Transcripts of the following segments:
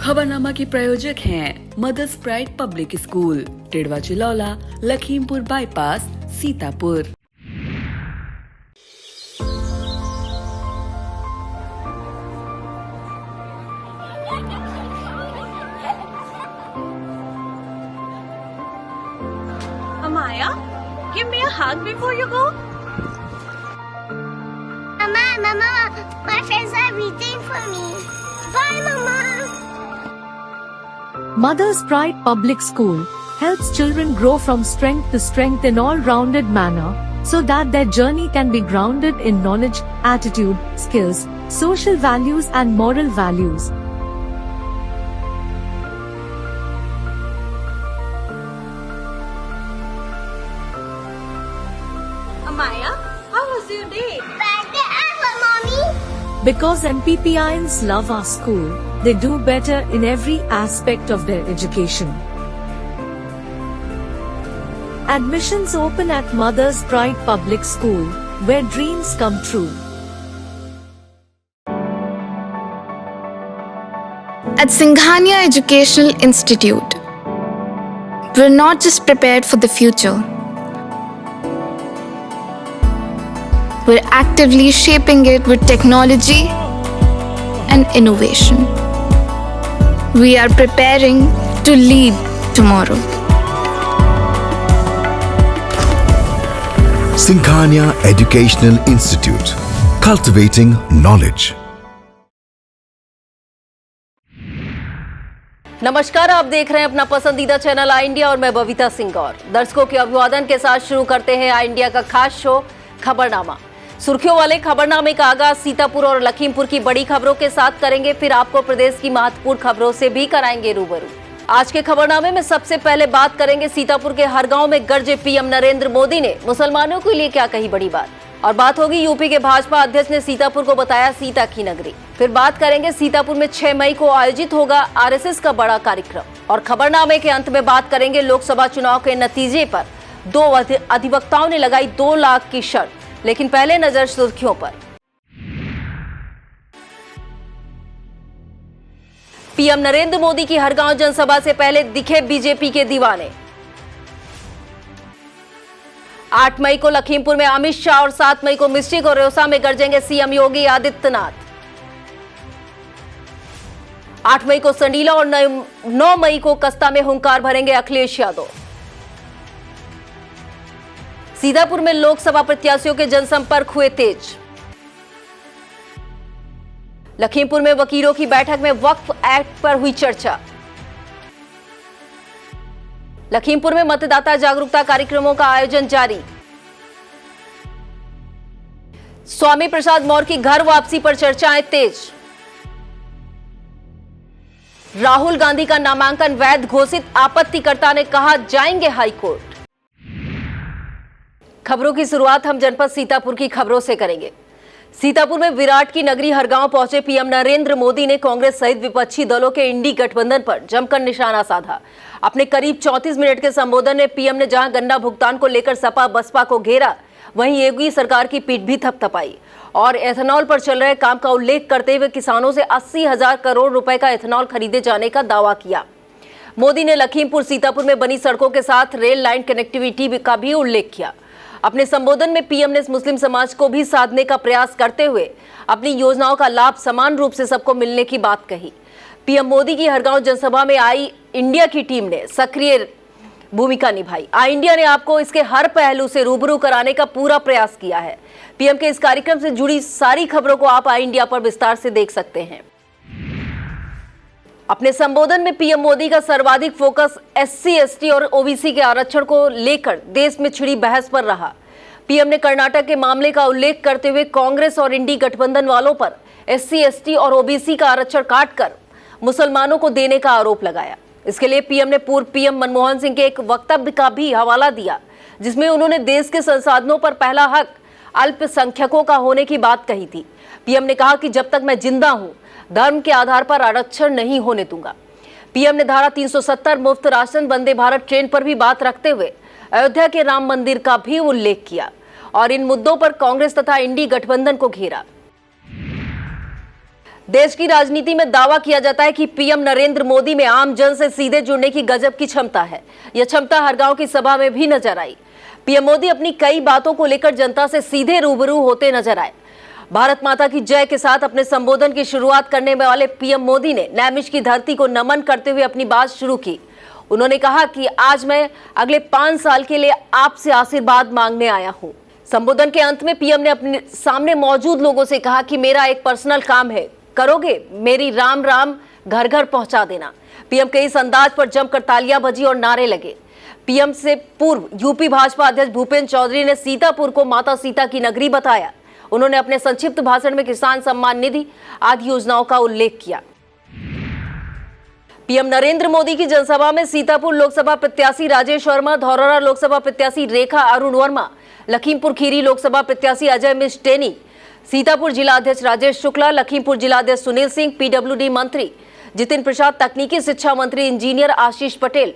खबरनामा के प्रायोजक हैं mother's pride public school, Tidwa Chilaula, Lakhimpur bypass, Sitapur. Amaya, give me a hug before you go. Mama, my friends are waiting for me. Bye, Mama. Mother's Pride Public School helps children grow from strength to strength in all-rounded manner, so that their journey can be grounded in knowledge, attitude, skills, social values and moral values. Amaya, how was your day? Better ever, Mommy. Because MPPIans love our school, they do better in every aspect of their education. Admissions open at Mother's Pride Public School, where dreams come true. At Singhania Educational Institute, we're not just prepared for the future, we're actively shaping it with technology and innovation. We are preparing to lead tomorrow. Singhania Educational Institute, cultivating knowledge. नमस्कार, आप देख रहे हैं अपना पसंदीदा channel आई India और मैं बबीता सिंह गौर। दर्शकों के अभिवादन के साथ शुरू करते हैं आई इंडिया का खास शो खबरनामा। सुर्खियों वाले खबरनामे का आगाज सीतापुर और लखीमपुर की बड़ी खबरों के साथ करेंगे, फिर आपको प्रदेश की महत्वपूर्ण खबरों से भी कराएंगे रूबरू। आज के खबरनामे में सबसे पहले बात करेंगे सीतापुर के हर गांव में गरजे पीएम नरेंद्र मोदी ने मुसलमानों के लिए क्या कही बड़ी बात, और बात होगी यूपी के भाजपा अध्यक्ष ने सीतापुर को बताया सीता की नगरी। फिर बात करेंगे सीतापुर में 6 मई को आयोजित होगा आरएसएस का बड़ा कार्यक्रम, और खबरनामे के अंत में बात करेंगे लोकसभा चुनाव के नतीजे पर 2 अधिवक्ताओं ने लगाई 2 लाख की शर्त। लेकिन पहले नजर सुर्खियों पर। पीएम नरेंद्र मोदी की हर गांव जनसभा से पहले दिखे बीजेपी के दीवाने। 8 मई को लखीमपुर में अमित शाह और 7 मई को मिस्टिक और रोसा में गरजेंगे सीएम योगी आदित्यनाथ। 8 मई को संडीला और 9 मई को कस्ता में हुंकार भरेंगे अखिलेश यादव। सीतापुर में लोकसभा प्रत्याशियों के जनसंपर्क हुए तेज। लखीमपुर में वकीलों की बैठक में वक्फ एक्ट पर हुई चर्चा। लखीमपुर में मतदाता जागरूकता कार्यक्रमों का आयोजन जारी। स्वामी प्रसाद मौर्य की घर वापसी पर चर्चाएं तेज। राहुल गांधी का नामांकन वैध घोषित, आपत्तिकर्ता ने कहा जाएंगे हाईकोर्ट। खबरों की शुरुआत हम जनपद सीतापुर की खबरों से करेंगे। सीतापुर में विराट की नगरी हरगांव पहुंचे पीएम नरेंद्र मोदी ने कांग्रेस सहित विपक्षी दलों के इंडी गठबंधन पर जमकर निशाना साधा। अपने करीब 34 मिनट के संबोधन में पीएम ने जहां गन्ना भुगतान को लेकर सपा बसपा को घेरा, वहीं योगी सरकार की पीठ भी थपथपाई और एथेनॉल पर चल रहे काम का उल्लेख करते हुए किसानों से 80,000 करोड़ रुपए का एथेनॉल खरीदे जाने का दावा किया। मोदी ने लखीमपुर सीतापुर में बनी सड़कों के साथ रेल लाइन कनेक्टिविटी का भी उल्लेख किया। अपने संबोधन में पीएम ने मुस्लिम समाज को भी साधने का प्रयास करते हुए अपनी योजनाओं का लाभ समान रूप से सबको मिलने की बात कही। पीएम मोदी की हरगांव जनसभा में आई इंडिया की टीम ने सक्रिय भूमिका निभाई। आई इंडिया ने आपको इसके हर पहलू से रूबरू कराने का पूरा प्रयास किया है। पीएम के इस कार्यक्रम से जुड़ी सारी खबरों को आप आई इंडिया पर विस्तार से देख सकते हैं। अपने संबोधन में पीएम मोदी का सर्वाधिक फोकस एससी, एसटी और ओबीसी के आरक्षण को लेकर देश में छिड़ी बहस पर रहा। पीएम ने कर्नाटक के मामले का उल्लेख करते हुए कांग्रेस और इंडी गठबंधन वालों पर एससी, एसटी और ओबीसी का आरक्षण काटकर मुसलमानों को देने का आरोप लगाया। इसके लिए पीएम ने पूर्व पीएम मनमोहन सिंह के एक वक्तव्य का भी हवाला दिया, जिसमें उन्होंने देश के संसाधनों पर पहला हक अल्पसंख्यकों का होने की बात कही थी। पीएम ने कहा कि जब तक मैं जिंदा हूं, धर्म के आधार पर आरक्षण नहीं होने दूंगा। पीएम ने धारा 370 मुफ्त राशन वंदे भारत ट्रेन पर भी बात रखते हुए अयोध्या के राम मंदिर का भी उल्लेख किया और इन मुद्दों पर कांग्रेस तथा इंडी गठबंधन को घेरा। देश की राजनीति में दावा किया जाता है कि पीएम नरेंद्र मोदी में आम जन से सीधे जुड़ने की गजब की क्षमता है। यह क्षमता हर गांव की सभा में भी नजर आई। पीएम मोदी अपनी कई बातों को लेकर जनता से सीधे रूबरू होते नजर आए। भारत माता की जय के साथ अपने संबोधन की शुरुआत करने वाले पीएम मोदी ने नैमिष की धरती को नमन करते हुए अपनी बात शुरू की। उन्होंने कहा कि आज मैं अगले 5 साल के लिए आपसे आशीर्वाद मांगने आया हूं। संबोधन के अंत में पीएम ने अपने सामने मौजूद लोगों से कहा कि मेरा एक पर्सनल काम है, करोगे मेरी राम राम घर घर पहुंचा देना। पीएम के इस अंदाज पर जमकर तालियां बजी और नारे लगे। पीएम से पूर्व यूपी भाजपा अध्यक्ष भूपेंद्र चौधरी ने सीतापुर को माता सीता की नगरी बताया। उन्होंने अपने संक्षिप्त भाषण में किसान सम्मान निधि आदि योजनाओं का उल्लेख किया। पीएम नरेंद्र मोदी की जनसभा में सीतापुर लोकसभा प्रत्याशी राजेश वर्मा, धौरहरा लोकसभा प्रत्याशी रेखा अरुण वर्मा, लखीमपुर खीरी लोकसभा प्रत्याशी अजय मिश्र टेनी, सीतापुर जिला अध्यक्ष राजेश शुक्ला, लखीमपुर जिला अध्यक्ष सुनील सिंह, पीडब्ल्यूडी मंत्री जितिन प्रसाद, तकनीकी शिक्षा मंत्री इंजीनियर आशीष पटेल,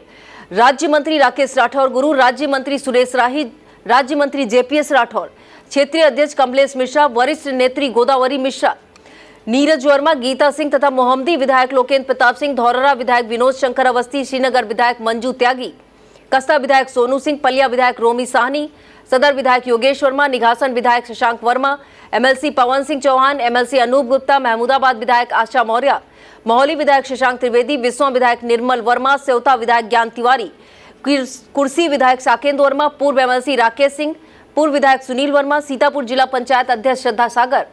राज्य मंत्री राकेश राठौर गुरु, राज्य मंत्री सुरेश राही, राज्य मंत्री जेपीएस राठौर, क्षेत्रीय अध्यक्ष कमलेश मिश्रा, वरिष्ठ नेत्री गोदावरी मिश्रा, नीरज वर्मा, गीता सिंह तथा मोहम्मदी विधायक लोकेंद्र प्रताप सिंह, धौरहरा विधायक विनोद शंकर अवस्थी, श्रीनगर विधायक मंजू त्यागी, कस्ता विधायक सोनू सिंह, पलिया विधायक रोमी साहनी, सदर विधायक योगेश वर्मा, निघासन विधायक शशांक वर्मा, एमएलसी पवन सिंह चौहान, एमएलसी अनूप गुप्ता, महमूदाबाद विधायक आशा मौर्य, मोहाली विधायक शशांक त्रिवेदी, विश्वा विधायक निर्मल वर्मा, सेवता विधायक ज्ञान तिवारी, कुर्सी विधायक साकेंद्र वर्मा, पूर्व एमएलसी राकेश सिंह, पूर्व विधायक सुनील वर्मा, सीतापुर जिला पंचायत अध्यक्ष श्रद्धा सागर,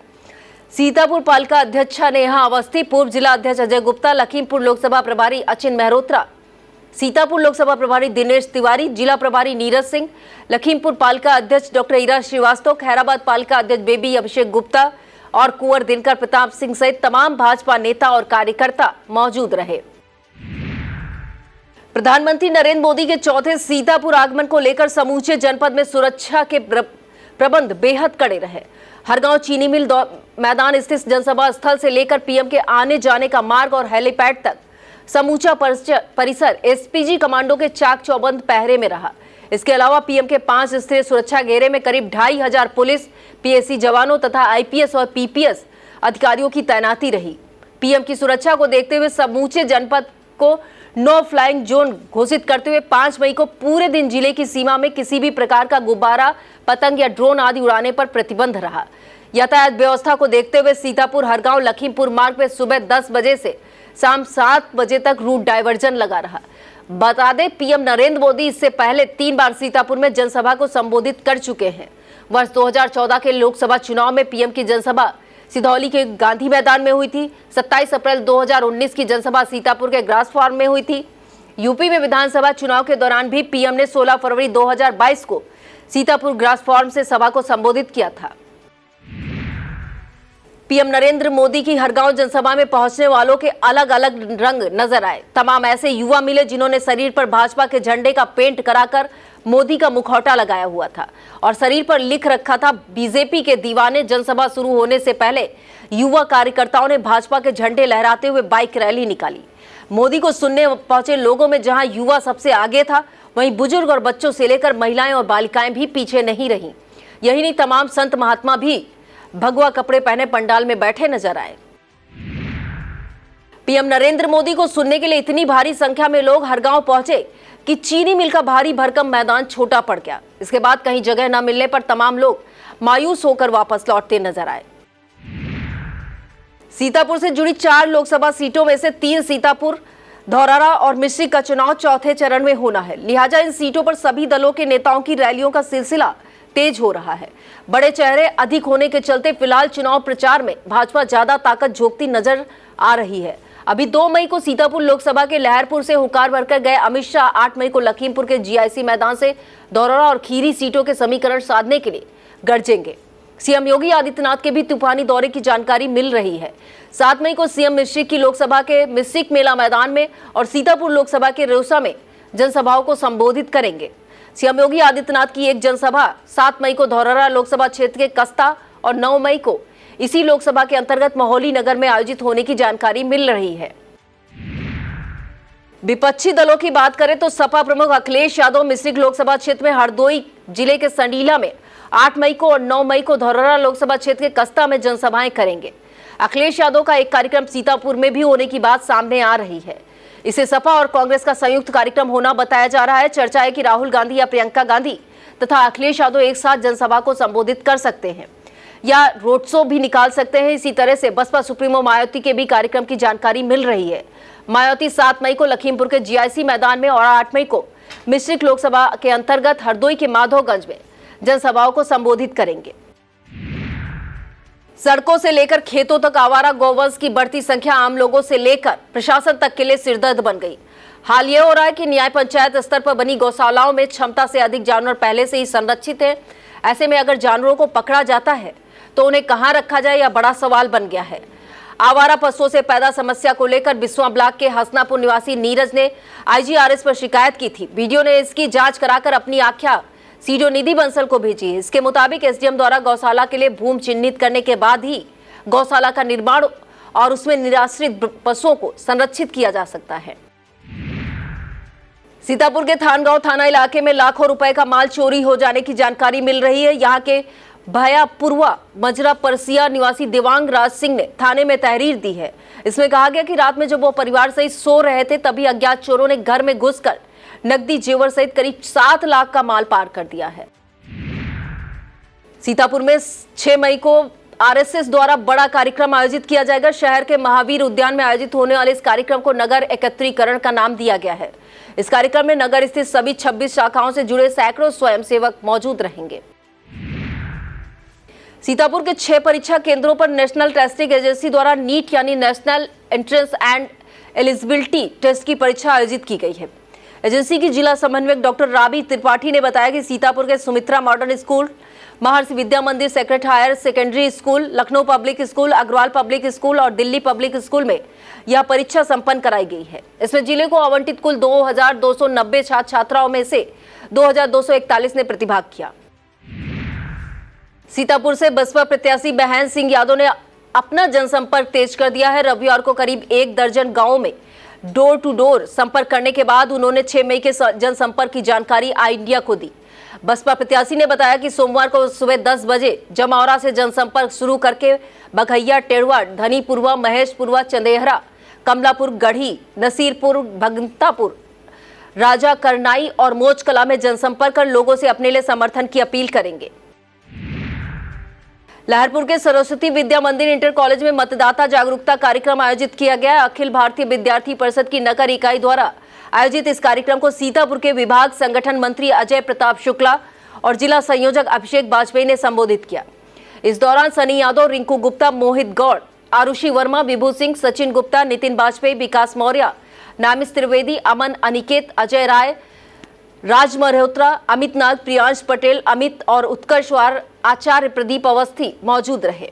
सीतापुर पालिका अध्यक्षा नेहा अवस्थी, पूर्व जिला अध्यक्ष अजय गुप्ता, लखीमपुर लोकसभा प्रभारी अचिन मेहरोत्रा, सीतापुर लोकसभा प्रभारी दिनेश तिवारी, जिला प्रभारी नीरज सिंह, लखीमपुर पालिका अध्यक्ष डॉक्टर ईरा श्रीवास्तव, खैराबाद पालिका अध्यक्ष बेबी अभिषेक गुप्ता और कुंवर दिनकर प्रताप सिंह सहित तमाम भाजपा नेता और कार्यकर्ता मौजूद रहे। प्रधानमंत्री नरेंद्र मोदी के चौथे सीतापुर आगमन को लेकर समूचे जनपद में सुरक्षा के प्रबंध बेहद कड़े रहे। हर गांव चीनी मिल मैदान स्थित जनसभा स्थल से लेकर पीएम के आने जाने का मार्ग और हेलीपैड तक समूचा परिसर एसपीजी कमांडो के चाक चौबंद पहरे में रहा। इसके अलावा पीएम के 5 स्तरीय सुरक्षा घेरे में करीब 2500 पुलिस, पीएसी जवानों तथा आईपीएस और पीपीएस अधिकारियों की तैनाती रही। पीएम की सुरक्षा को देखते हुए समूचे जनपद को नो फ्लाइंग जोन घोषित करते हुए 5 मई को पूरे दिन जिले की सीमा में किसी भी प्रकार का गुब्बारा, पतंग या ड्रोन आदि उड़ाने पर प्रतिबंध रहा। यातायात व्यवस्था को देखते हुए सीतापुर हरगांव लखीमपुर मार्ग पर सुबह 10 बजे से शाम 7 बजे तक रूट डायवर्जन लगा रहा। बता दें, पीएम नरेंद्र मोदी इससे पहले 3 बार सीतापुर में जनसभा को संबोधित कर चुके हैं। वर्ष 2014 के लोकसभा चुनाव में पीएम की जनसभा सिधौली के गांधी मैदान में हुई थी। 27 अप्रैल 2019 की जनसभा सीतापुर के ग्रास फार्म में हुई थी। यूपी में विधानसभा चुनाव के दौरान भी पीएम ने 16 फरवरी 2022 को सीतापुर ग्रास फार्म से सभा को संबोधित किया था। पीएम नरेंद्र मोदी की हर गांव जनसभा में पहुंचने वालों के अलग अलग रंग नजर आए। तमाम ऐसे युवा मिले जिन्होंने शरीर पर भाजपा के झंडे का पेंट कराकर मोदी का मुखौटा लगाया हुआ था और शरीर पर लिख रखा था बीजेपी के दीवाने। जनसभा शुरू होने से पहले युवा कार्यकर्ताओं ने भाजपा के झंडे लहराते हुए बाइक रैली निकाली। मोदी को सुनने पहुंचे लोगों में जहां युवा सबसे आगे था, वहीं बुजुर्ग और बच्चों से लेकर महिलाएं और बालिकाएं भी पीछे नहीं रहीं। यही नहीं, तमाम संत महात्मा भी भगवा कपड़े पहने पंडाल में बैठे नजर आए। पीएम नरेंद्र मोदी को सुनने के लिए इतनी भारी संख्या में लोग हर गांव पहुंचे कि चीनी मिल का भारी भरकम मैदान छोटा पड़ गया। इसके बाद कहीं जगह न मिलने पर तमाम लोग मायूस होकर वापस लौटते नजर आए। सीतापुर से जुड़ी 4 लोकसभा सीटों में से 3 सीतापुर, धौरहरा और मिश्रिख का चुनाव चौथे चरण में होना है। लिहाजा इन सीटों पर सभी दलों के नेताओं की रैलियों का सिलसिला तेज हो रहा है। बड़े चेहरे अधिक होने के चलते फिलहाल चुनाव प्रचार में भाजपा ज्यादा ताकत झोंकती नजर आ रही है। अभी 2 मई को सीतापुर लोकसभा के लहरपुर से हुंकार भरकर गए अमित शाह 8 मई को लखीमपुर के जीआईसी मैदान से धौरहरा और खीरी सीटों के समीकरण साधने के लिए गरजेंगे। सीएम योगी आदित्यनाथ के भी तूफानी दौरे की जानकारी मिल रही है। 7 मई को सीएम मिश्रिख की लोकसभा के मिश्रिख मेला मैदान में और सीतापुर लोकसभा के रेउसा में जनसभाओं को संबोधित करेंगे। सीएम योगी आदित्यनाथ की एक जनसभा 7 मई को धौरहरा लोकसभा क्षेत्र के कस्ता और 9 मई को इसी लोकसभा के अंतर्गत मोहाली नगर में आयोजित होने की जानकारी मिल रही है। विपक्षी दलों की बात करें तो सपा प्रमुख अखिलेश यादव मिश्रिख लोकसभा क्षेत्र में हरदोई जिले के संडीला में 8 मई को और 9 मई को धौरहरा लोकसभा क्षेत्र के कस्ता में जनसभाएं करेंगे। अखिलेश यादव का एक कार्यक्रम सीतापुर में भी होने की बात सामने आ रही है। इसे सपा और कांग्रेस का संयुक्त कार्यक्रम होना बताया जा रहा है। चर्चा है कि राहुल गांधी या प्रियंका गांधी तथा अखिलेश यादव एक साथ जनसभा को संबोधित कर सकते हैं या रोड शो भी निकाल सकते हैं। इसी तरह से बसपा सुप्रीमो मायावती के भी कार्यक्रम की जानकारी मिल रही है। मायावती 7 मई को लखीमपुर के जीआईसी मैदान में और 8 मई को मिश्रिक लोकसभा के अंतर्गत हरदोई के माधोगंज में जनसभाओं को संबोधित करेंगे। सड़कों से लेकर खेतों तक आवारा गौवंश की बढ़ती संख्या आम लोगों से लेकर प्रशासन तक के लिए सिरदर्द बन गई। हाल यह हो रहा है कि न्याय पंचायत स्तर पर बनी गौशालाओं में क्षमता से अधिक जानवर पहले से ही संरक्षित है। ऐसे में अगर जानवरों को पकड़ा जाता है तो उन्हें कहां रखा जाए, यह बड़ा सवाल बन गया है। आवारा पशुओं से पैदा समस्या को लेकर बिस्वा ब्लॉक के हसनापुर निवासी नीरज ने आईजीआरएस पर शिकायत की थी। वीडियो ने इसकी जांच कराकर अपनी आख्या सीडीओ निधि बंसल को भेजी है। इसके मुताबिक एसडीएम द्वारा गौशाला के लिए भूमि चिन्हित करने के बाद ही गौशाला का निर्माण और उसमें निराश्रित पशुओं को संरक्षित किया जा सकता है। सीतापुर के थानगांव थाना इलाके में लाखों रुपए का माल चोरी हो जाने की जानकारी मिल रही है। यहाँ के भयापुरवा मजरा परसिया निवासी देवांग राज सिंह ने थाने में तहरीर दी है। इसमें कहा गया कि रात में जब वो परिवार सहित सो रहे थे तभी अज्ञात चोरों ने घर में घुसकर नकदी जेवर सहित करीब 7 लाख का माल पार कर दिया है। सीतापुर में 6 मई को आरएसएस द्वारा बड़ा कार्यक्रम आयोजित किया जाएगा। शहर के महावीर उद्यान में आयोजित होने वाले इस कार्यक्रम को नगर एकत्रीकरण का नाम दिया गया है। इस कार्यक्रम में नगर स्थित सभी 26 शाखाओं से जुड़े सैकड़ों स्वयंसेवक मौजूद रहेंगे। सीतापुर के 6 परीक्षा केंद्रों पर नेशनल टेस्टिंग एजेंसी द्वारा नीट यानी national entrance and eligibility test की परीक्षा आयोजित की गई है। एजेंसी की जिला समन्वयक डॉक्टर राबी त्रिपाठी ने बताया कि सीतापुर के Sumitra modern school, Maharishi Vidya Mandir sacred higher secondary school, Lucknow public school, Agarwal public school और दिल्ली पब्लिक स्कूल में यह परीक्षा संपन्न कराई गई है। इसमें जिले को आवंटित कुल 2290 छात्र छात्राओं में से 2241 ने प्रतिभाग किया। सीतापुर से बसपा प्रत्याशी बहन सिंह यादव ने अपना जनसंपर्क तेज कर दिया है। रविवार को करीब 1 दर्जन गांवों में डोर टू डोर संपर्क करने के बाद उन्होंने 6 मई के जनसंपर्क की जानकारी आई इंडिया को दी। बसपा प्रत्याशी ने बताया कि सोमवार को सुबह 10 बजे जमावरा से जनसंपर्क शुरू करके बघैया, टेड़वा, धनीपुरवा, महेशपुरवा, चंदेहरा, कमलापुर, गढ़ी, नसीरपुर, भगंतापुर, राजा करनाई और मोचकला में जनसंपर्क कर लोगों से अपने लिए समर्थन की अपील करेंगे। लहरपुर के सरस्वती विद्या मंदिर इंटर कॉलेज में मतदाता जागरूकता कार्यक्रम आयोजित किया गया। अखिल भारतीय विद्यार्थी परिषद की नगर इकाई द्वारा आयोजित इस कार्यक्रम को सीतापुर के विभाग संगठन मंत्री अजय प्रताप शुक्ला और जिला संयोजक अभिषेक वाजपेयी ने संबोधित किया। इस दौरान सनी यादव, रिंकू गुप्ता, मोहित गौड़, आरुषि वर्मा, विभू सिंह, सचिन गुप्ता, नितिन वाजपेयी, विकास मौर्य, नामिस त्रिवेदी, अमन अनिकेत, अजय राय, राज मल्होत्रा, अमित नाग, प्रियांश पटेल, अमित और उत्कर्षवार, आचार्य प्रदीप अवस्थी मौजूद रहे।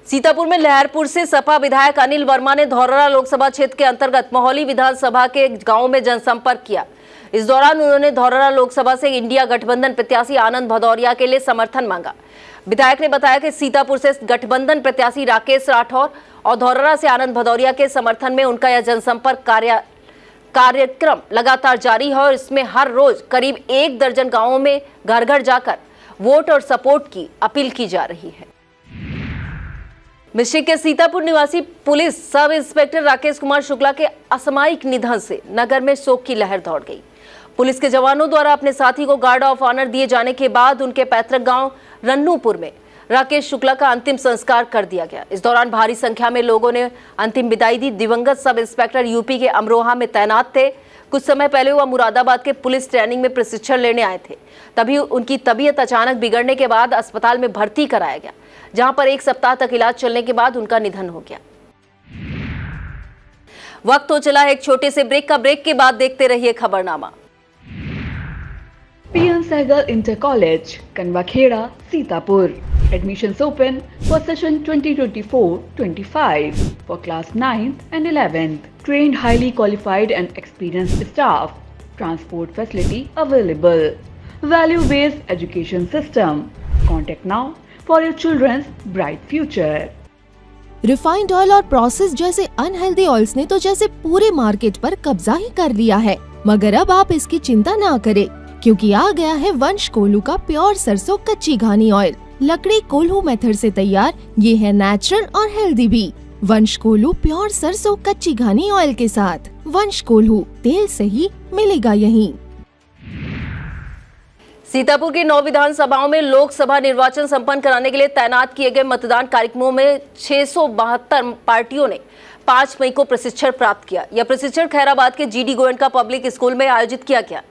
सीतापुर में लहरपुर से सपा विधायक अनिल वर्मा ने धौरहरा लोकसभा क्षेत्र के अंतर्गत मोहली विधानसभा के गांव में जनसंपर्क किया। इस दौरान उन्होंने धौरहरा लोकसभा से इंडिया गठबंधन प्रत्याशी आनंद भदौरिया के लिए समर्थन मांगा। विधायक ने बताया कि सीतापुर से गठबंधन प्रत्याशी राकेश राठौर और धौरहरा से आनंद भदौरिया के समर्थन में उनका यह जनसंपर्क कार्यक्रम लगातार जारी है और इसमें हर रोज करीब 1 दर्जन गांवों में घर घर जाकर वोट और सपोर्ट की अपील की जा रही है। मिश्रिक के सीतापुर निवासी police sub inspector Rakesh Kumar Shukla के असामयिक निधन से नगर में शोक की लहर दौड़ गई। पुलिस के जवानों द्वारा अपने साथी को गार्ड ऑफ ऑनर दिए जाने के बाद उनके पैतृक गांव रन्नूपुर में राकेश शुक्ला का अंतिम संस्कार कर दिया गया। इस दौरान भारी संख्या में लोगों ने अंतिम विदाई दी। दिवंगत सब इंस्पेक्टर यूपी के अमरोहा में तैनात थे। कुछ समय पहले वह मुरादाबाद के पुलिस ट्रेनिंग में प्रशिक्षण लेने आए थे। तभी उनकी तबीयत अचानक बिगड़ने के बाद अस्पताल में भर्ती कराया गया, जहां पर 1 सप्ताह तक इलाज चलने के बाद उनका निधन हो गया। वक्त हो चला है एक छोटे से ब्रेक का। ब्रेक के बाद देखते रहिए खबरनामा। PM Sehgal Inter College, Kanwakheda, Sitapur. Admissions open for session 2024-25 for class 9th and 11th. Trained, highly qualified and experienced staff. Transport facility available. Value-based education system. Contact now for your children's bright future. Refined oil और process जैसे unhealthy oils ने तो जैसे पूरे market पर कब्जा ही कर लिया है, मगर अब आप इसकी चिंता ना करें, क्योंकि आ गया है वंश कोलू का प्योर सरसों कच्ची घानी ऑयल। लकड़ी कोल्हू मेथड से तैयार ये है नेचुरल और हेल्दी भी। वंश कोल्हू प्योर सरसों कच्ची घानी ऑयल के साथ। वंश कोल्हू, तेल सही मिलेगा यहीं। सीतापुर की 9 विधानसभाओं में लोकसभा निर्वाचन संपन्न कराने के लिए तैनात किए गए मतदान कार्यक्रमों में 672 पार्टियों ने 5 मई को प्रशिक्षण प्राप्त किया। यह प्रशिक्षण खैराबाद के GD गोयनका पब्लिक स्कूल में आयोजित किया गया।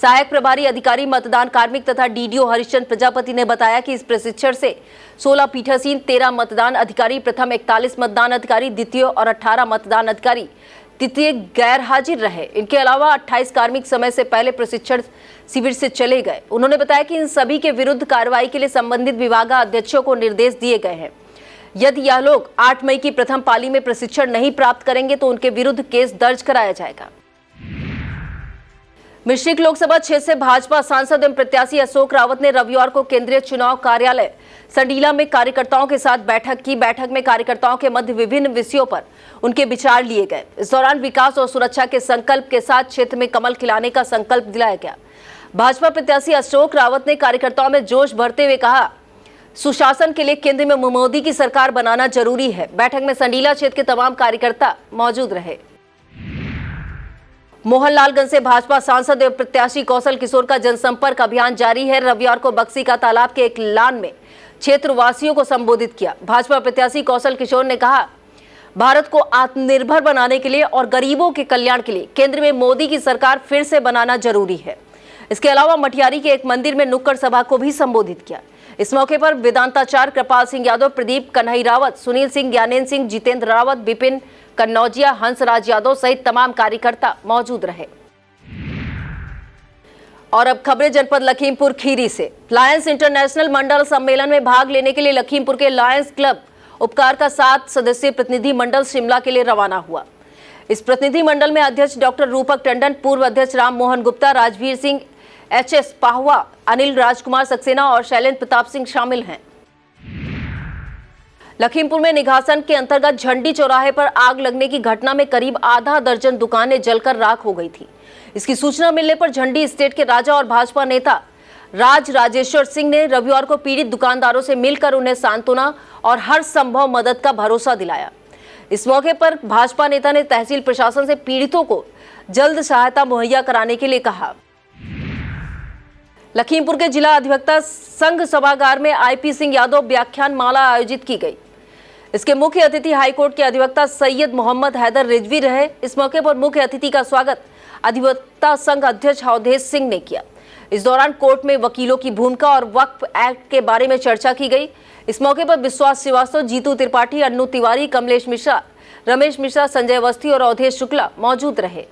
सहायक प्रभारी अधिकारी मतदान कार्मिक तथा DDO हरिश्चंद्र प्रजापति ने बताया कि इस प्रशिक्षण से 16 पीठासीन, 13 मतदान अधिकारी प्रथम, 41 मतदान अधिकारी द्वितीय और 18 मतदान अधिकारी तृतीय गैर हाजिर रहे। इनके अलावा 28 कार्मिक समय से पहले प्रशिक्षण शिविर से चले गए। उन्होंने बताया कि इन सभी के विरुद्ध कार्रवाई के लिए संबंधित विभागाध्यक्षों को निर्देश दिए गए हैं। यदि यह लोग 8 मई की प्रथम पाली में प्रशिक्षण नहीं प्राप्त करेंगे तो उनके विरुद्ध केस दर्ज कराया जाएगा। मिश्रिक लोकसभा क्षेत्र से भाजपा सांसद एवं प्रत्याशी अशोक रावत ने रविवार को केंद्रीय चुनाव कार्यालय संडीला में कार्यकर्ताओं के साथ बैठक की। बैठक में कार्यकर्ताओं के मध्य विभिन्न विषयों पर उनके विचार लिए गए। इस दौरान विकास और सुरक्षा के संकल्प के साथ क्षेत्र में कमल खिलाने का संकल्प दिलाया गया। भाजपा प्रत्याशी अशोक रावत ने कार्यकर्ताओं में जोश भरते हुए कहा, सुशासन के लिए केंद्र में मोदी की सरकार बनाना जरूरी है। बैठक में संडीला क्षेत्र के तमाम कार्यकर्ता मौजूद रहे। मोहनलालगंज से भाजपा सांसद एवं प्रत्याशी कौशल किशोर का जनसंपर्क अभियान जारी है। रविवार को बक्सी का तालाब के एक लान में क्षेत्रवासियों को संबोधित किया। भाजपा प्रत्याशी कौशल किशोर ने कहा, भारत को आत्मनिर्भर बनाने के लिए और गरीबों के कल्याण के लिए केंद्र में मोदी की सरकार फिर से बनाना जरूरी है। इसके अलावा मटियारी के एक मंदिर में नुक्कड़ सभा को भी संबोधित किया। इस मौके पर वेदांताचार्य, कृपाल सिंह यादव, प्रदीप कन्हई रावत, सुनील सिंह, ज्ञानेन्द्र सिंह, जितेंद्र रावत, विपिन कन्नौजिया, हंसराज यादव सहित तमाम कार्यकर्ता मौजूद रहे। और अब खबरें जनपद लखीमपुर खीरी से। लायंस इंटरनेशनल मंडल सम्मेलन में भाग लेने के लिए लखीमपुर के लायंस क्लब उपकार का 7 सदस्यीय प्रतिनिधि मंडल शिमला के लिए रवाना हुआ। इस प्रतिनिधि मंडल में अध्यक्ष डॉक्टर रूपक टंडन, पूर्व अध्यक्ष राम मोहन गुप्ता, राजवीर सिंह, HS पाहवा, अनिल राजकुमार सक्सेना और शैलेंद्र प्रताप सिंह शामिल हैं। लखीमपुर में निघासन के अंतर्गत झंडी चौराहे पर आग लगने की घटना में करीब आधा दर्जन दुकानें जलकर राख हो गई थी। इसकी सूचना मिलने पर झंडी स्टेट के राजा और भाजपा नेता राज राजेश्वर सिंह ने रविवार को पीड़ित दुकानदारों से मिलकर उन्हें सांत्वना और हर संभव मदद का भरोसा दिलाया। इस मौके पर भाजपा नेता ने तहसील प्रशासन से पीड़ितों को जल्द सहायता मुहैया कराने के लिए कहा। लखीमपुर के जिला अधिवक्ता संघ सभागार में IP सिंह यादव व्याख्यान माला आयोजित की गई। इसके मुख्य अतिथि हाईकोर्ट के अधिवक्ता सैयद मोहम्मद हैदर रिजवी रहे। इस मौके पर मुख्य अतिथि का स्वागत अधिवक्ता संघ अध्यक्ष अवधेश सिंह ने किया। इस दौरान कोर्ट में वकीलों की भूमिका और वक्फ एक्ट के बारे में चर्चा की गई। इस मौके पर विश्वास श्रीवास्तव, जीतू त्रिपाठी, अन्नू तिवारी, कमलेश मिश्रा, रमेश मिश्रा, संजय अवस्थी और अवधेश शुक्ला मौजूद रहे।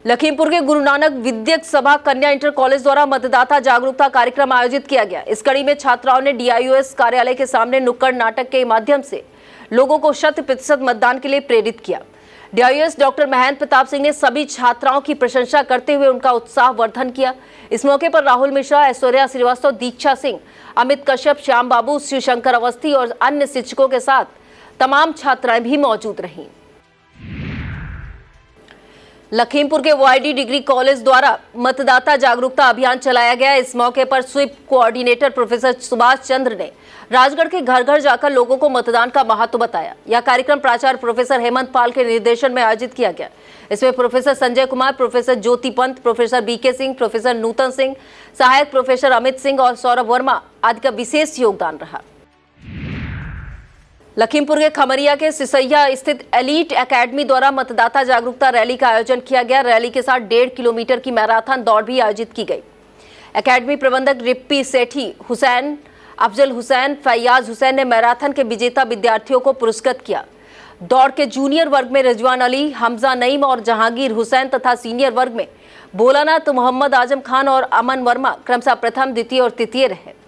लखीमपुर के गुरु नानक विद्यक सभा कन्या इंटर कॉलेज द्वारा मतदाता जागरूकता कार्यक्रम आयोजित किया गया। इस कड़ी में छात्राओं ने DIOS कार्यालय के सामने नुक्कड़ नाटक के माध्यम से लोगों को 100% मतदान के लिए प्रेरित किया। DIOS डॉक्टर महेंद्र प्रताप सिंह ने सभी छात्राओं की प्रशंसा करते हुए उनका उत्साह वर्धन किया। इस मौके पर राहुल मिश्रा, ऐश्वर्या श्रीवास्तव, दीक्षा सिंह, अमित कश्यप, श्याम बाबू, शिवशंकर अवस्थी और अन्य शिक्षकों के साथ तमाम छात्राएं भी मौजूद रहीं। लखीमपुर के YD डिग्री कॉलेज द्वारा मतदाता जागरूकता अभियान चलाया गया। इस मौके पर SVEEP coordinator professor Subhash Chandra ने राजगढ़ के घर घर जाकर लोगों को मतदान का महत्व बताया। यह कार्यक्रम प्राचार्य प्रोफेसर हेमंत पाल के निर्देशन में आयोजित किया गया। इसमें professor Sanjay Kumar, professor Jyoti Pant, professor BK Singh, professor Nutan Singh, सहायक प्रोफेसर अमित सिंह और सौरभ वर्मा आदि का विशेष योगदान रहा। लखीमपुर के खमरिया के सिसैया स्थित एलीट एकेडमी द्वारा मतदाता जागरूकता रैली का आयोजन किया गया। रैली के साथ 1.5 किलोमीटर की मैराथन दौड़ भी आयोजित की गई। एकेडमी प्रबंधक रिप्पी सेठी, हुसैन, अफजल हुसैन, फैयाज हुसैन ने मैराथन के विजेता विद्यार्थियों को पुरस्कृत किया। दौड़ के जूनियर वर्ग में रिजवान अली, हमजा नईम और जहांगीर हुसैन तथा सीनियर वर्ग में भोलानाथ, मोहम्मद आजम खान और अमन वर्मा क्रमशः प्रथम, द्वितीय और तृतीय रहे।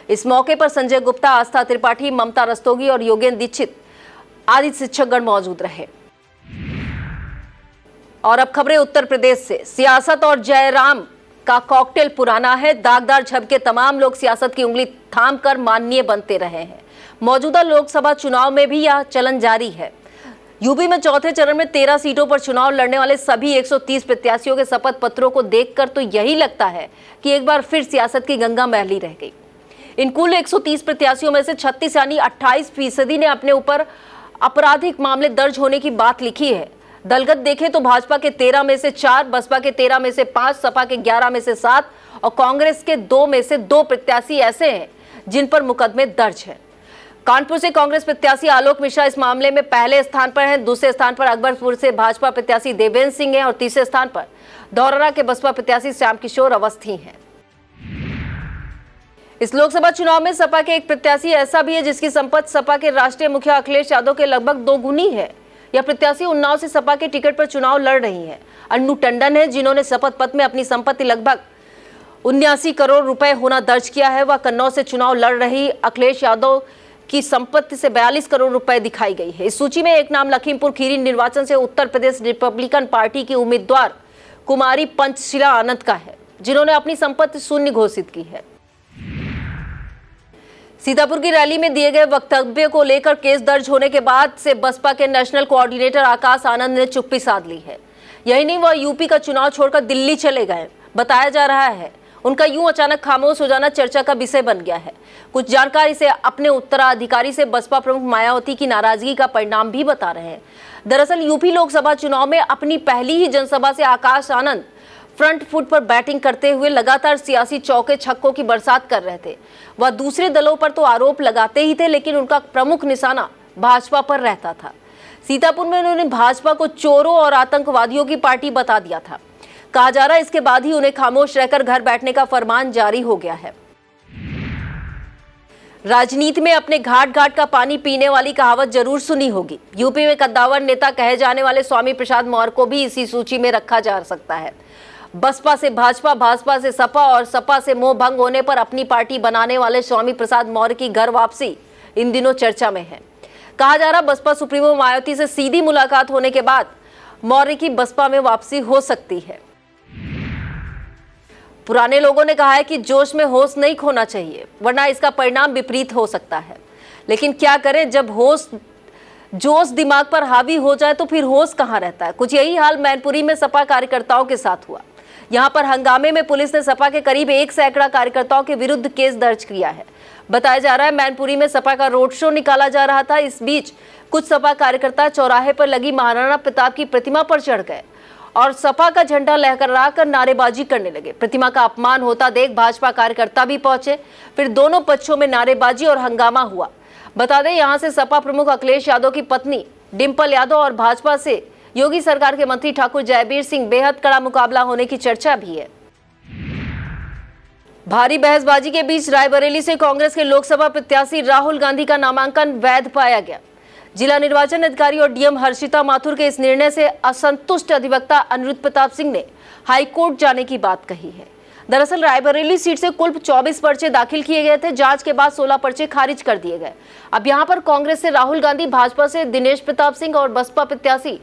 इस मौके पर संजय गुप्ता, आस्था त्रिपाठी, ममता रस्तोगी और योगेंद्र दीक्षित आदि शिक्षकगण मौजूद रहे। और अब खबरें उत्तर प्रदेश से। सियासत और जयराम का कॉकटेल पुराना है। दागदार झपके तमाम लोग सियासत की उंगली थामकर माननीय बनते रहे हैं। मौजूदा लोकसभा चुनाव में भी यह चलन जारी है। यूपी में चौथे चरण में 13 सीटों पर चुनाव लड़ने वाले सभी 130 प्रत्याशियों के शपथ पत्रों को देखकर तो यही लगता है कि एक बार फिर सियासत की गंगा महली रह गई। इन कुल 130 प्रत्याशियों में से 36 यानी 28% ने अपने ऊपर आपराधिक मामले दर्ज होने की बात लिखी है। दलगत देखें तो भाजपा के 13 में से 4, बसपा के 13 में से 5, सपा के 11 में से 7 और कांग्रेस के 2 में से 2 प्रत्याशी ऐसे हैं जिन पर मुकदमे दर्ज हैं। कानपुर से कांग्रेस प्रत्याशी आलोक मिश्रा इस मामले में पहले स्थान पर हैं। दूसरे स्थान पर अकबरपुर से भाजपा प्रत्याशी देवेंद्र सिंह हैं और तीसरे स्थान पर धौरहरा के बसपा प्रत्याशी श्याम किशोर अवस्थी हैं। इस लोकसभा चुनाव में सपा के एक प्रत्याशी ऐसा भी है जिसकी संपत्ति सपा के राष्ट्रीय मुखिया अखिलेश यादव के लगभग 2 गुनी है। यह प्रत्याशी उन्नाव से सपा के टिकट पर चुनाव लड़ रही है। अन्नू टंडन है जिन्होंने शपथ पत्र में अपनी संपत्ति लगभग 79 करोड़ रुपए होना दर्ज किया है। वह कन्नौज से चुनाव लड़ रही अखिलेश यादव की संपत्ति से 42 करोड़ रुपए दिखाई गई है। इस सूची में एक नाम लखीमपुर खीरी निर्वाचन से उत्तर प्रदेश रिपब्लिकन पार्टी की उम्मीदवार कुमारी पंचशिला आनंद का है, जिन्होंने अपनी संपत्ति शून्य घोषित की है। सीतापुर की रैली में दिए गए वक्तव्य को लेकर केस दर्ज होने के बाद से बसपा के नेशनल कोऑर्डिनेटर आकाश आनंद ने चुप्पी साध ली है। यही नहीं, वह यूपी का चुनाव छोड़कर दिल्ली चले गए। बताया जा रहा है उनका यूं अचानक खामोश हो जाना चर्चा का विषय बन गया है। कुछ जानकारी से अपने उत्तराधिकारी से बसपा प्रमुख मायावती की नाराजगी का परिणाम भी बता रहे हैं। दरअसल यूपी लोकसभा चुनाव में अपनी पहली ही जनसभा से आकाश आनंद फ्रंट फुट पर बैटिंग करते हुए लगातार सियासी चौके छक्कों की बरसात कर रहे थे। वह दूसरे दलों पर तो आरोप लगाते ही थे, लेकिन उनका प्रमुख निशाना भाजपा पर रहता था। सीतापुर में उन्होंने भाजपा को चोरों और आतंकवादियों की पार्टी बता दिया था। कहा जा रहा है इसके बाद ही उन्हें खामोश रहकर घर बैठने का फरमान जारी हो गया है। राजनीति में अपने घाट घाट का पानी पीने वाली कहावत जरूर सुनी होगी। यूपी में कद्दावर नेता कहे जाने वाले स्वामी प्रसाद मौर्य को भी इसी सूची में रखा जा सकता है। बसपा से भाजपा, भाजपा से सपा और सपा से मोह भंग होने पर अपनी पार्टी बनाने वाले स्वामी प्रसाद मौर्य की घर वापसी इन दिनों चर्चा में है। कहा जा रहा बसपा सुप्रीमो मायावती से सीधी मुलाकात होने के बाद मौर्य की बसपा में वापसी हो सकती है। पुराने लोगों ने कहा है कि जोश में होश नहीं खोना चाहिए, वरना इसका परिणाम विपरीत हो सकता है। लेकिन क्या करें, जब जोश दिमाग पर हावी हो जाए तो फिर होश कहाँ रहता है। कुछ यही हाल मैनपुरी में सपा कार्यकर्ताओं के साथ हुआ। यहां पर हंगामे में पुलिस ने सपा के करीब 1 सैकड़ा कार्यकर्ताओं के विरुद्ध केस दर्ज किया है। बताया जा रहा है मैनपुरी में सपा का रोड शो निकाला जा रहा था। इस बीच कुछ सपा कार्यकर्ता चौराहे पर लगी महाराणा प्रताप की प्रतिमा पर चढ़ गए और सपा का झंडा लहराकर नारेबाजी करने लगे। प्रतिमा का अपमान होता देख भाजपा कार्यकर्ता भी पहुंचे। फिर दोनों पक्षों में नारेबाजी और हंगामा हुआ। बता दें, यहां से सपा प्रमुख अखिलेश यादव की पत्नी डिंपल यादव और भाजपा से योगी सरकार के मंत्री ठाकुर जयबीर सिंह बेहद कड़ा मुकाबला होने की चर्चा भी है। भारी बहसबाजी के बीच रायबरेली से कांग्रेस के लोकसभा प्रत्याशी राहुल गांधी का नामांकन वैध पाया गया। जिला निर्वाचन अधिकारी और डीएम हर्षिता माथुर के इस निर्णय से असंतुष्ट अधिवक्ता अनिरुद्ध प्रताप सिंह ने हाईकोर्ट जाने की बात कही है। दरअसल रायबरेली सीट से कुल 24 पर्चे दाखिल किए गए थे। जांच के बाद 16 पर्चे खारिज कर दिए गए। अब यहां पर कांग्रेस से राहुल गांधी, भाजपा से दिनेश प्रताप सिंह और बसपा प्रत्याशी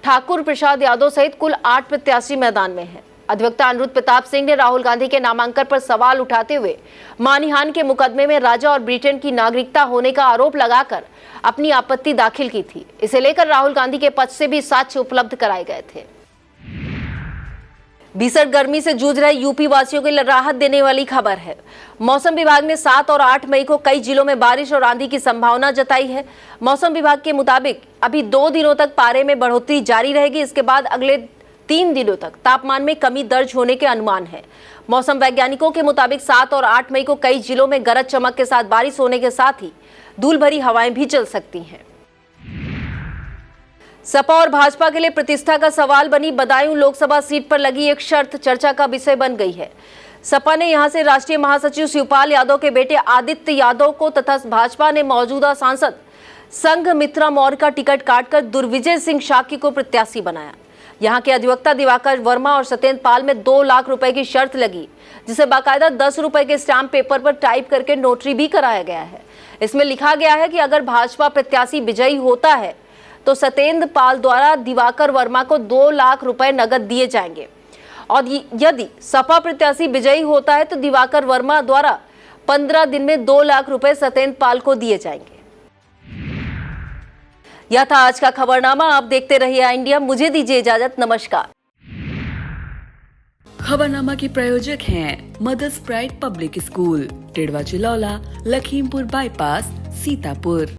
ठाकुर प्रसाद यादव सहित कुल 8 प्रत्याशी मैदान में हैं। अधिवक्ता अनिरुद्ध प्रताप सिंह ने राहुल गांधी के नामांकन पर सवाल उठाते हुए मानहानि के मुकदमे में राजा और ब्रिटेन की नागरिकता होने का आरोप लगाकर अपनी आपत्ति दाखिल की थी। इसे लेकर राहुल गांधी के पक्ष से भी साक्ष्य उपलब्ध कराए गए थे। भीषण गर्मी से जूझ रहे यूपी वासियों के लिए राहत देने वाली खबर है। मौसम विभाग ने 7 और 8 मई को कई जिलों में बारिश और आंधी की संभावना जताई है। मौसम विभाग के मुताबिक अभी 2 दिनों तक पारे में बढ़ोतरी जारी रहेगी। इसके बाद अगले 3 दिनों तक तापमान में कमी दर्ज होने के अनुमान है। मौसम वैज्ञानिकों के मुताबिक 7 और 8 मई को कई जिलों में गरज चमक के साथ बारिश होने के साथ ही धूल भरी हवाएं भी चल सकती हैं। सपा और भाजपा के लिए प्रतिष्ठा का सवाल बनी बदायूं लोकसभा सीट पर लगी एक शर्त चर्चा का विषय बन गई है। सपा ने यहां से राष्ट्रीय महासचिव शिवपाल यादव के बेटे आदित्य यादव को तथा भाजपा ने मौजूदा सांसद संघमित्रा मौर्य का टिकट काटकर दुर्विजय सिंह शाक्य को प्रत्याशी बनाया। यहां के अधिवक्ता दिवाकर वर्मा और सत्येंद्र पाल में 2 लाख रुपए की शर्त लगी, जिसे बाकायदा 10 रुपए के स्टाम्प पेपर पर टाइप करके नोटरी भी कराया गया है। इसमें लिखा गया है कि अगर भाजपा प्रत्याशी विजयी होता है तो सत्येंद्र पाल द्वारा दिवाकर वर्मा को 2 लाख रुपए नगद दिए जाएंगे और यदि सपा प्रत्याशी विजयी होता है तो दिवाकर वर्मा द्वारा 15 दिन में 2 लाख रुपए सत्येंद्र पाल को दिए जाएंगे। यह था आज का खबरनामा। आप देखते रहिए इंडिया। मुझे दीजिए इजाजत। नमस्कार। खबरनामा के प्रायोजक हैं mother's pride public school, Tidwa Chilaula, Lakhimpur bypass, Sitapur.